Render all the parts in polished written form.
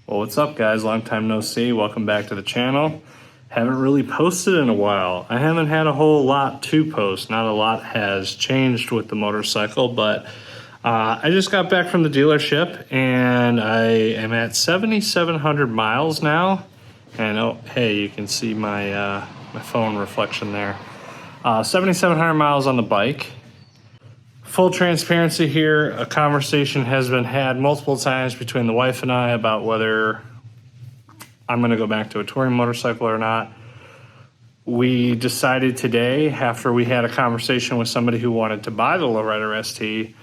Well, what's up, guys? Long time no see. Welcome back to the channel. Haven't really posted in a while. I haven't had a whole lot to post. Not a lot has changed with the motorcycle, but I just got back from the dealership and I am at 7,700 miles now. And oh, hey, you can see my my phone reflection there. 7,700 miles on the bike. Full transparency here, a conversation has been had multiple times between the wife and I about whether I'm going to go back to a touring motorcycle or not. We decided today, after we had a conversation with somebody who wanted to buy the Lowrider ST,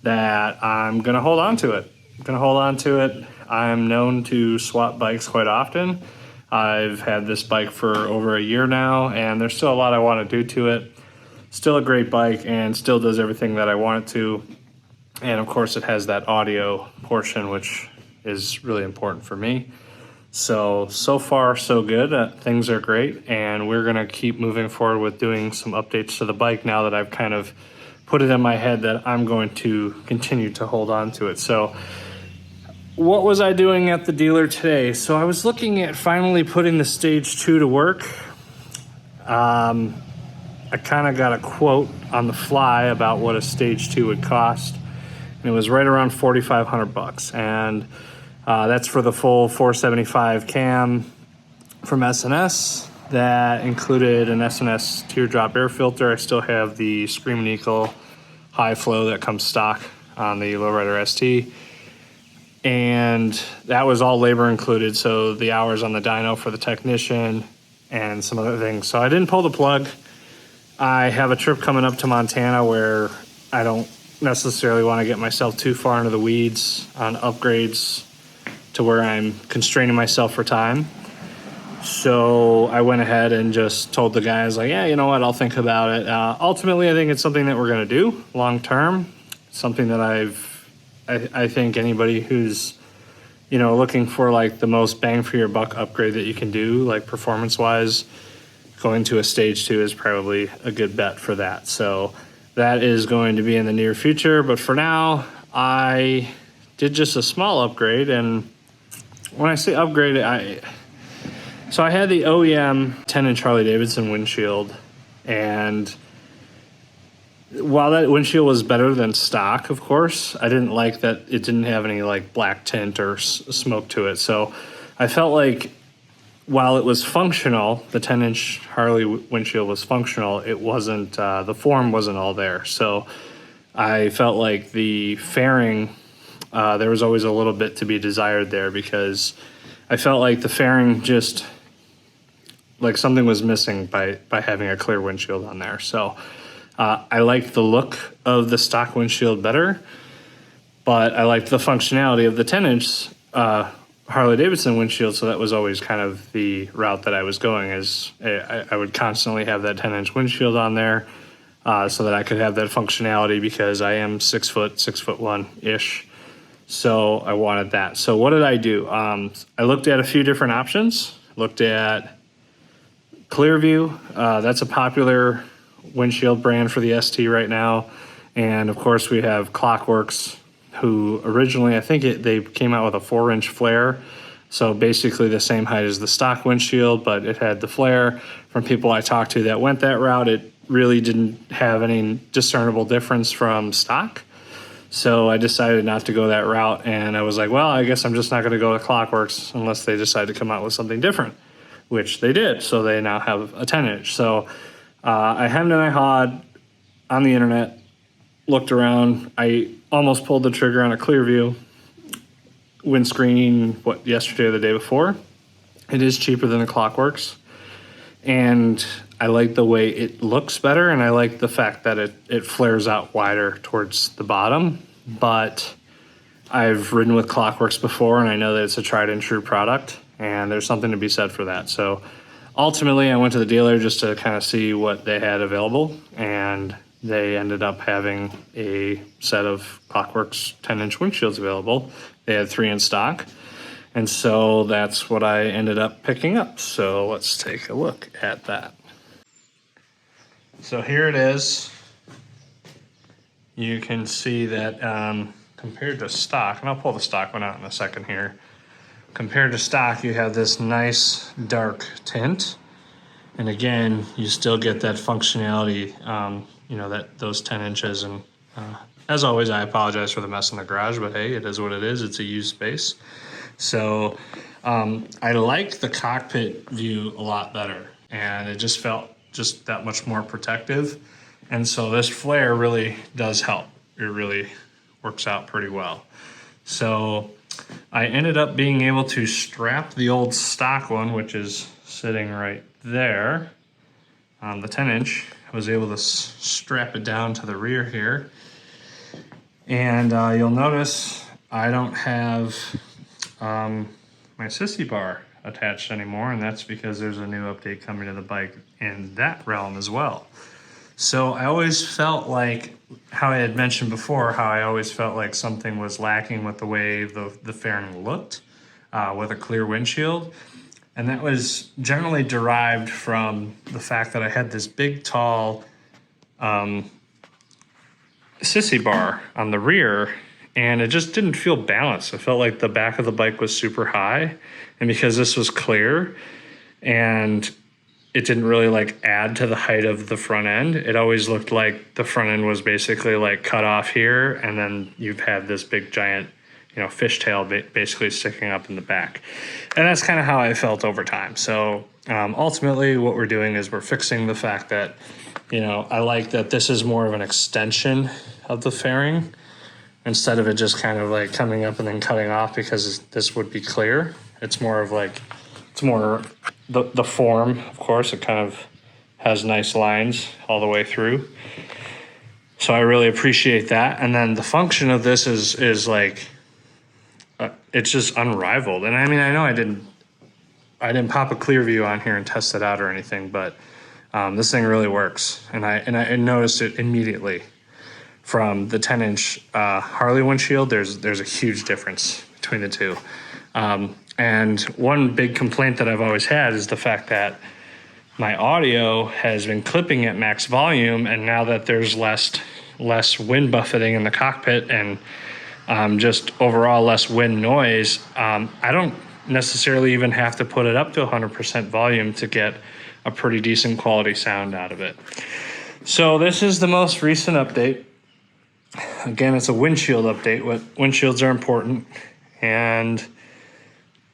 that I'm going to hold on to it. I'm known to swap bikes quite often. I've had this bike for over a year now, and there's still a lot I want to do to it. Still a great bike and still does everything that I want it to. And of course it has that audio portion, which is really important for me. So far so good. Things are great, and we're gonna keep moving forward with doing some updates to the bike now that I've kind of put it in my head that I'm going to continue to hold on to it. So what was I doing at the dealer today? So I was looking at finally putting the Stage 2 to work. I kind of got a quote on the fly about what a Stage 2 would cost. And it was right around 4,500 bucks. And that's for the full 475 cam from S&S. That included an S&S teardrop air filter. I still have the Screamin' Eagle high flow that comes stock on the Lowrider ST. And that was all labor included. So the hours on the dyno for the technician and some other things. So I didn't pull the plug. I have a trip coming up to Montana where I don't necessarily want to get myself too far into the weeds on upgrades to where I'm constraining myself for time. So I went ahead and just told the guys, like, yeah, you know what, I'll think about it. Ultimately, I think it's something that we're going to do long term. Something that I think anybody who's, looking for like the most bang for your buck upgrade that you can do, like performance wise, going to a Stage 2 is probably a good bet for that. So that is going to be in the near future. But for now, I did just a small upgrade. And when I say upgrade, I had the OEM 10-inch Harley-Davidson windshield. And while that windshield was better than stock, of course, I didn't like that it didn't have any like black tint or smoke to it. So I felt like while it was functional, the 10-inch Harley windshield was functional, it wasn't, the form wasn't all there. So I felt like the fairing, there was always a little bit to be desired there, because I felt like the fairing just, like something was missing by having a clear windshield on there. So I liked the look of the stock windshield better, but I liked the functionality of the 10-inch Harley-Davidson windshield, so that was always kind of the route that I was going. Is I would constantly have that 10-inch windshield on there so that I could have that functionality, because I am 6 foot, 6'1" So I wanted that. So what did I do? I looked at a few different options. Looked at Clearview. That's a popular windshield brand for the ST right now. And of course we have Klock Werks, who originally, I think they came out with a 4-inch flare. So basically the same height as the stock windshield, but it had the flare. From people I talked to that went that route, it really didn't have any discernible difference from stock. So I decided not to go that route, and I was like, well, I guess I'm just not going to go to Klock Werks unless they decide to come out with something different, which they did. So they now have a 10-inch. So I hemmed and I hawed on the internet, looked around. I almost pulled the trigger on a Clearview windscreen, yesterday or the day before. It is cheaper than the Klock Werks, and I like the way it looks better, and I like the fact that it flares out wider towards the bottom. But I've ridden with Klock Werks before, and I know that it's a tried and true product, and there's something to be said for that. So ultimately, I went to the dealer just to kind of see what they had available, and they ended up having a set of Klock Werks 10-inch windshields available. They had 3 in stock, and so that's what I ended up picking up. So let's take a look at that. So here it is. You can see that compared to stock, and I'll pull the stock one out in a second here, compared to stock, you have this nice dark tint. And again, you still get that functionality, you know, those 10 inches. And as always, I apologize for the mess in the garage, but hey, it is what it is. It's a used space. So I like the cockpit view a lot better, and it just felt just that much more protective. And so this flare really does help. It really works out pretty well. So I ended up being able to strap the old stock one, which is sitting right there on the 10 inch. I was able to strap it down to the rear here. And you'll notice I don't have my sissy bar attached anymore, and that's because there's a new update coming to the bike in that realm as well. So I always felt like, how I had mentioned before, how I always felt like something was lacking with the way the fairing looked with a clear windshield. And that was generally derived from the fact that I had this big, tall sissy bar on the rear, and it just didn't feel balanced. I felt like the back of the bike was super high, and because this was clear and it didn't really like add to the height of the front end, it always looked like the front end was basically like cut off here, and then you've had this big giant, you know, fishtail basically sticking up in the back. And that's kind of how I felt over time. So ultimately what we're doing is we're fixing the fact that, you know, I like that this is more of an extension of the fairing instead of it just kind of like coming up and then cutting off, because this would be clear. It's more of like, it's more the form, of course, it kind of has nice lines all the way through. So I really appreciate that. And then the function of this is like, it's just unrivaled. And I mean, I know I didn't pop a clear view on here and test it out or anything, but this thing really works. And I noticed it immediately from the 10 inch Harley windshield. There's a huge difference between the two. And one big complaint that I've always had is the fact that my audio has been clipping at max volume, and now that there's less wind buffeting in the cockpit and just overall less wind noise, I don't necessarily even have to put it up to 100% volume to get a pretty decent quality sound out of it. So this is the most recent update. Again, it's a windshield update. Windshields are important, and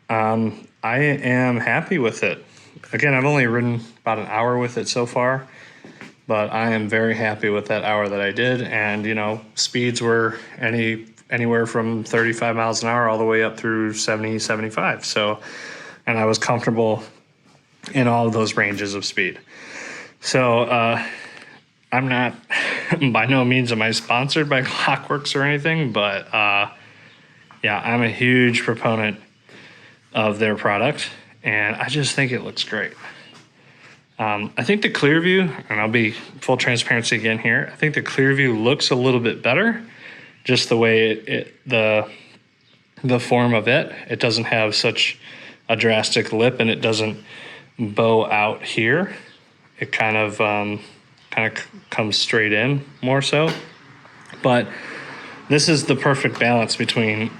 I am happy with it. Again, I've only ridden about an hour with it so far, but I am very happy with that hour that I did. And, you know, speeds were anywhere from 35 miles an hour all the way up through 70, 75. So, and I was comfortable in all of those ranges of speed. So, I'm not, by no means am I sponsored by Klock Werks or anything, but yeah, I'm a huge proponent of their product, and I just think it looks great. I think the clear view, and I'll be full transparency again here, I think the clear view looks a little bit better, just the way the form of it. It doesn't have such a drastic lip, and it doesn't bow out here. It kind of comes straight in more so. But this is the perfect balance between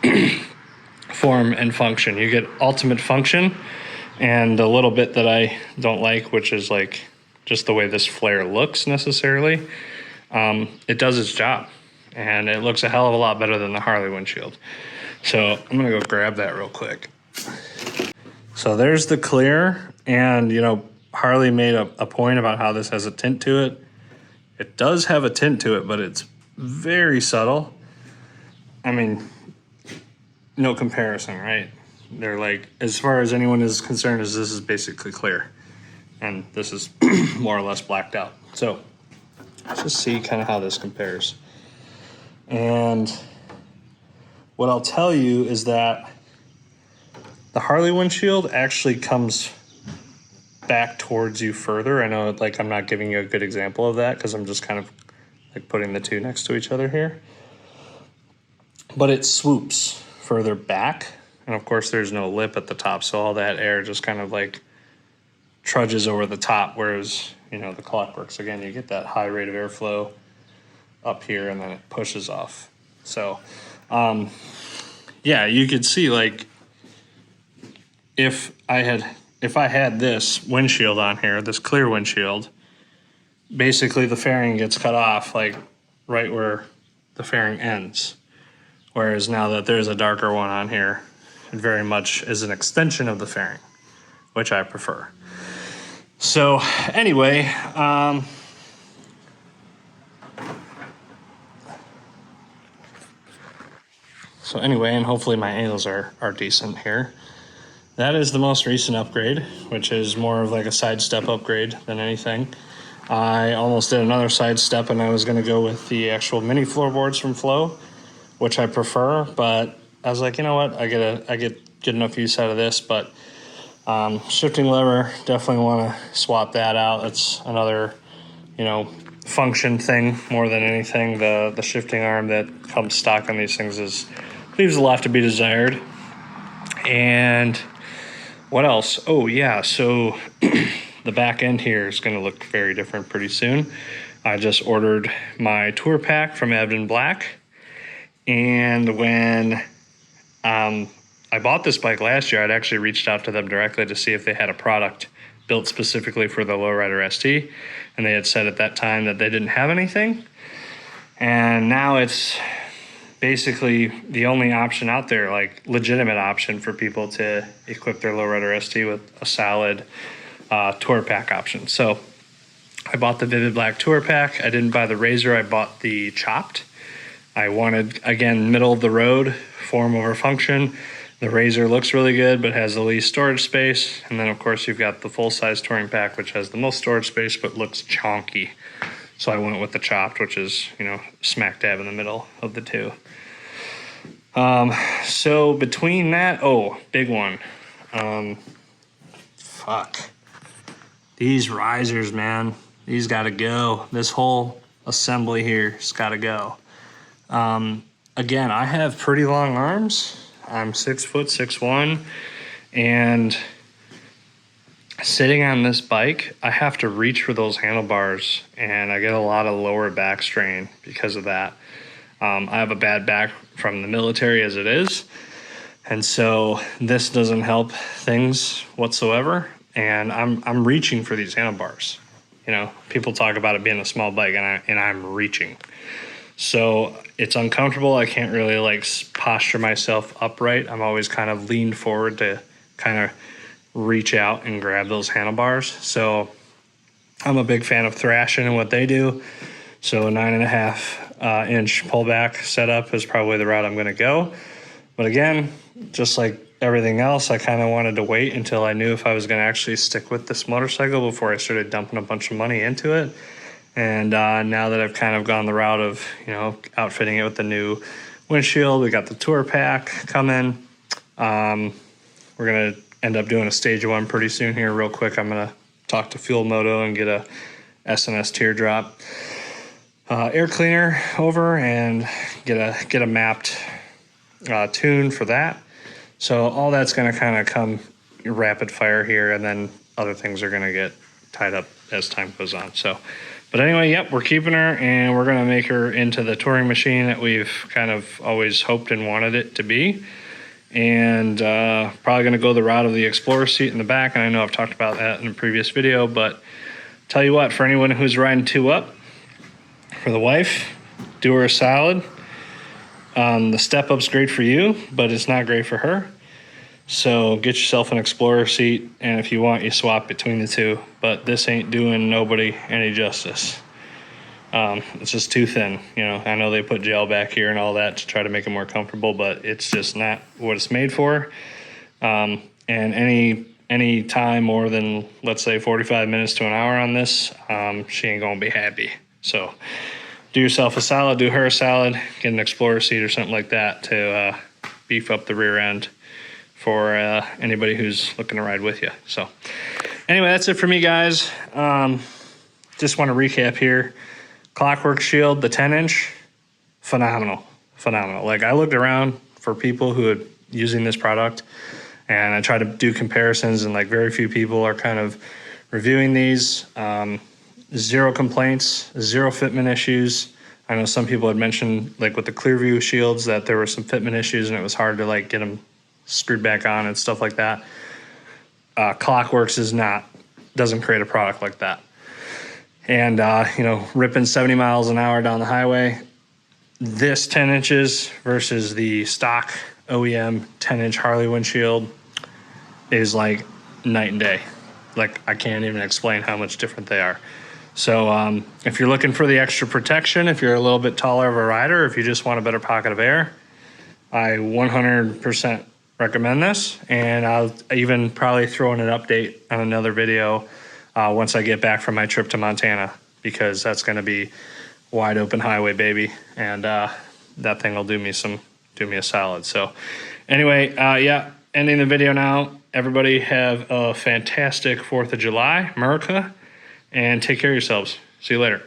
form and function. You get ultimate function, and a little bit that I don't like, which is like just the way this flare looks necessarily, it does its job, and it looks a hell of a lot better than the Harley windshield. So I'm gonna go grab that real quick. So there's the clear, and you know, Harley made a point about how this has a tint to it. It does have a tint to it, but it's very subtle. I mean, no comparison, right? They're like, as far as anyone is concerned, this is basically clear, and this is more or less blacked out. So let's just see kind of how this compares. And what I'll tell you is that the Harley windshield actually comes back towards you further. I know, like, I'm not giving you a good example of that because I'm just kind of like putting the two next to each other here, but it swoops further back, and of course there's no lip at the top, so all that air just kind of like trudges over the top, whereas, you know, the Klock Werks, again, you get that high rate of airflow up here and then it pushes off. So yeah, you could see, like, if I had this windshield on here, this clear windshield, basically the fairing gets cut off like right where the fairing ends. Whereas now that there's a darker one on here, it very much is an extension of the fairing, which I prefer. So anyway, and hopefully my angles are decent here. That is the most recent upgrade, which is more of like a side step upgrade than anything. I almost did another side step and I was gonna go with the actual mini floorboards from Flow, which I prefer, but I was like, you know what, I get good enough use out of this, but shifting lever, definitely want to swap that out. It's another, function thing more than anything. The shifting arm that comes stock on these things leaves a lot to be desired. And what else? Oh yeah, so the back end here is going to look very different pretty soon. I just ordered my tour pack from Ebden Black. And when I bought this bike last year, I'd actually reached out to them directly to see if they had a product built specifically for the Lowrider ST. And they had said at that time that they didn't have anything. And now it's basically the only option out there, like legitimate option for people to equip their Lowrider ST with a solid tour pack option. So I bought the Vivid Black tour pack. I didn't buy the Razor, I bought the Chopped. I wanted, again, middle of the road, form over function. The Razor looks really good, but has the least storage space. And then, of course, you've got the full-size touring pack, which has the most storage space, but looks chonky. So I went with the Chopped, which is, smack dab in the middle of the two. So between that, big one. These risers, man, these gotta go. This whole assembly here's gotta go. Again, I have pretty long arms. I'm 6'6", and sitting on this bike, I have to reach for those handlebars, and I get a lot of lower back strain because of that. I have a bad back from the military as it is, and so this doesn't help things whatsoever. And I'm reaching for these handlebars. People talk about it being a small bike, and I'm reaching. So it's uncomfortable. I can't really posture myself upright. I'm always kind of leaned forward to kind of reach out and grab those handlebars. So I'm a big fan of Thrashin and what they do. So a 9.5 inch pullback setup is probably the route I'm going to go. But again, just like everything else, I kind of wanted to wait until I knew if I was going to actually stick with this motorcycle before I started dumping a bunch of money into it. And now that I've kind of gone the route of, outfitting it with the new windshield, we got the tour pack coming. We're going to end up doing a stage 1 pretty soon here real quick. I'm going to talk to Fuel Moto and get a S&S teardrop air cleaner over and get a mapped tune for that. So all that's going to kind of come rapid fire here, and then other things are going to get tied up as time goes on. So, but anyway, yep, we're keeping her, and we're going to make her into the touring machine that we've kind of always hoped and wanted it to be. And probably going to go the route of the Explorer seat in the back. And I know I've talked about that in a previous video, but tell you what, for anyone who's riding 2-up, for the wife, do her a solid. The step up's great for you, but it's not great for her. So get yourself an Explorer seat, and if you want, you swap between the two. But this ain't doing nobody any justice. It's just too thin. I know they put gel back here and all that to try to make it more comfortable, but it's just not what it's made for. And any time more than, let's say, 45 minutes to an hour on this, she ain't gonna be happy. So do yourself a solid, do her a solid, get an Explorer seat or something like that to beef up the rear end for anybody who's looking to ride with you. So anyway, that's it for me, guys. Just want to recap here. Klock Werks Shield, the 10-inch, phenomenal. Like, I looked around for people who are using this product, and I tried to do comparisons, and very few people are kind of reviewing these. Zero complaints, zero fitment issues. I know some people had mentioned, with the Clearview shields, that there were some fitment issues and it was hard to get them screwed back on and stuff like that. Klock Werks doesn't create a product like that. And, ripping 70 miles an hour down the highway, this 10 inches versus the stock OEM 10-inch Harley windshield is like night and day. Like, I can't even explain how much different they are. So if you're looking for the extra protection, if you're a little bit taller of a rider, if you just want a better pocket of air, I 100% recommend this. And I'll even probably throw in an update on another video once I get back from my trip to Montana, because that's going to be wide open highway, baby. And that thing will do me a solid. So anyway, ending the video now. Everybody have a fantastic 4th of July, America, and take care of yourselves. See you later.